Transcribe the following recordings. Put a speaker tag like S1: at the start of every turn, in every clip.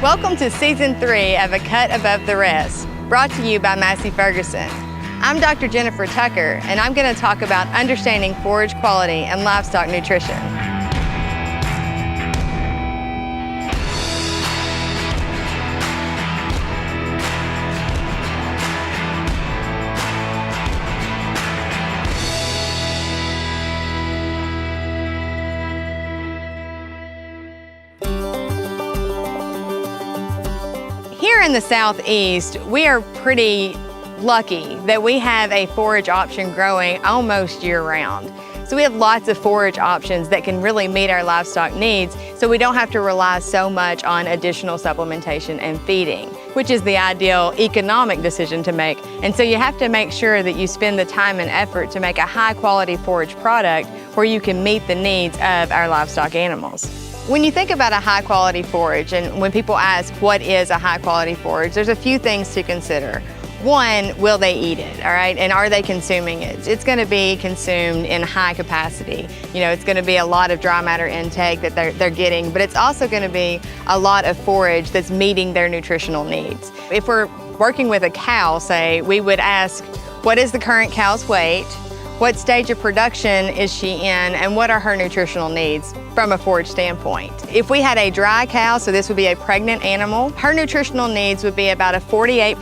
S1: Welcome to Season 3 of A Cut Above the Rest, brought to you by Massey Ferguson. I'm Dr. Jennifer Tucker, and I'm going to talk about understanding forage quality and livestock nutrition. Here in the Southeast, we are pretty lucky that we have a forage option growing almost year-round. So we have lots of forage options that can really meet our livestock needs, so we don't have to rely so much on additional supplementation and feeding, which is the ideal economic decision to make. And so you have to make sure that you spend the time and effort to make a high-quality forage product where you can meet the needs of our livestock animals. When you think about a high-quality forage, and when people ask what is a high-quality forage, there's a few things to consider. One, will they eat it, all right? And are they consuming it? It's gonna be consumed in high capacity. You know, it's gonna be a lot of dry matter intake that they're getting, but it's also gonna be a lot of forage that's meeting their nutritional needs. If we're working with a cow, say, we would ask, what is the current cow's weight? What stage of production is she in, and what are her nutritional needs from a forage standpoint? If we had a dry cow, so this would be a pregnant animal, her nutritional needs would be about a 48%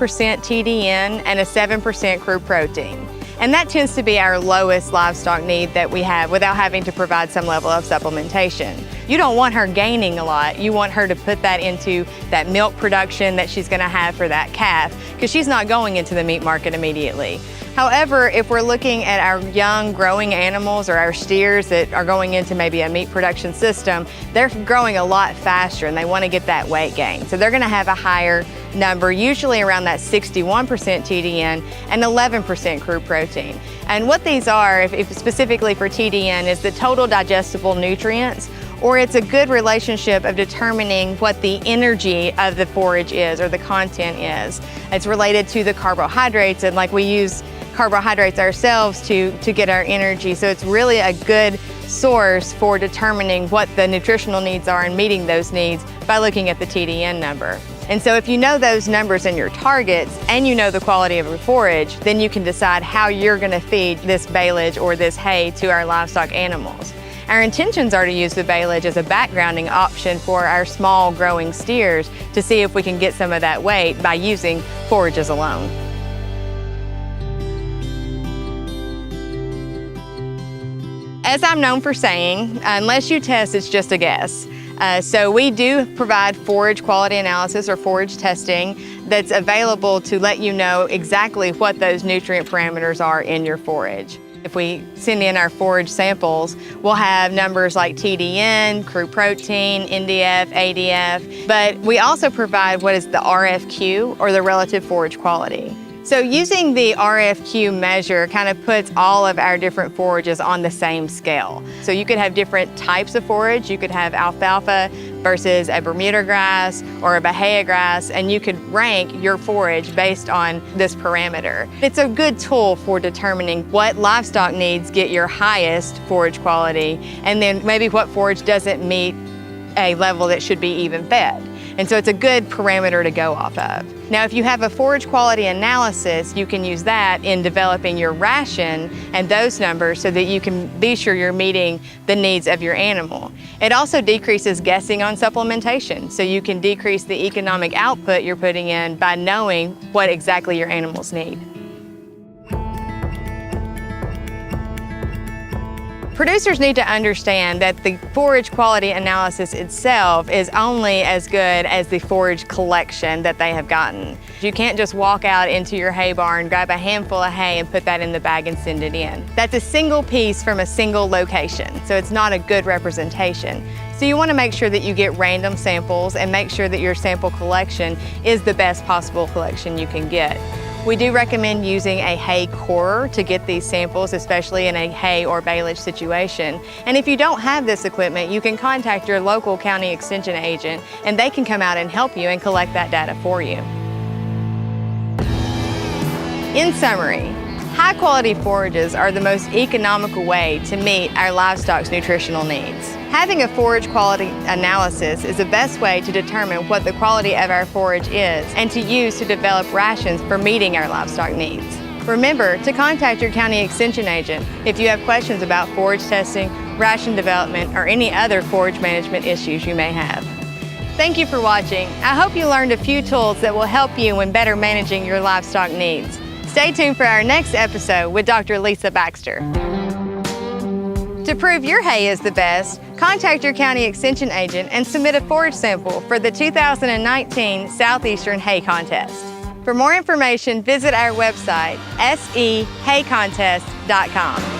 S1: TDN and a 7% crude protein. And that tends to be our lowest livestock need that we have without having to provide some level of supplementation. You don't want her gaining a lot. You want her to put that into that milk production that she's gonna have for that calf, because she's not going into the meat market immediately. However, if we're looking at our young growing animals or our steers that are going into maybe a meat production system, they're growing a lot faster and they want to get that weight gain. So they're going to have a higher number, usually around that 61% TDN and 11% crude protein. And what these are, if specifically for TDN, is the total digestible nutrients, or it's a good relationship of determining what the energy of the forage is or the content is. It's related to the carbohydrates, and like we use carbohydrates ourselves to get our energy. So it's really a good source for determining what the nutritional needs are and meeting those needs by looking at the TDN number. And so if you know those numbers and your targets and you know the quality of your forage, then you can decide how you're going to feed this baleage or this hay to our livestock animals. Our intentions are to use the baleage as a backgrounding option for our small growing steers to see if we can get some of that weight by using forages alone. As I'm known for saying, unless you test, it's just a guess. So we do provide forage quality analysis or forage testing that's available to let you know exactly what those nutrient parameters are in your forage. If we send in our forage samples, we'll have numbers like TDN, crude protein, NDF, ADF, but we also provide what is the RFQ, or the relative forage quality. So using the RFQ measure kind of puts all of our different forages on the same scale. So you could have different types of forage. You could have alfalfa versus a Bermuda grass or a Bahia grass, and you could rank your forage based on this parameter. It's a good tool for determining what livestock needs get your highest forage quality, and then maybe what forage doesn't meet a level that should be even fed. And so it's a good parameter to go off of. Now, if you have a forage quality analysis, you can use that in developing your ration and those numbers so that you can be sure you're meeting the needs of your animal. It also decreases guessing on supplementation, so you can decrease the economic output you're putting in by knowing what exactly your animals need. Producers need to understand that the forage quality analysis itself is only as good as the forage collection that they have gotten. You can't just walk out into your hay barn, grab a handful of hay and put that in the bag and send it in. That's a single piece from a single location, so it's not a good representation. So you want to make sure that you get random samples and make sure that your sample collection is the best possible collection you can get. We do recommend using a hay corer to get these samples, especially in a hay or baleage situation. And if you don't have this equipment, you can contact your local county extension agent and they can come out and help you and collect that data for you. In summary, High-quality forages are the most economical way to meet our livestock's nutritional needs. Having a forage quality analysis is the best way to determine what the quality of our forage is and to use to develop rations for meeting our livestock needs. Remember to contact your county extension agent if you have questions about forage testing, ration development, or any other forage management issues you may have. Thank you for watching. I hope you learned a few tools that will help you when better managing your livestock needs. Stay tuned for our next episode with Dr. Lisa Baxter. To prove your hay is the best, contact your county extension agent and submit a forage sample for the 2019 Southeastern Hay Contest. For more information, visit our website, sehaycontest.com.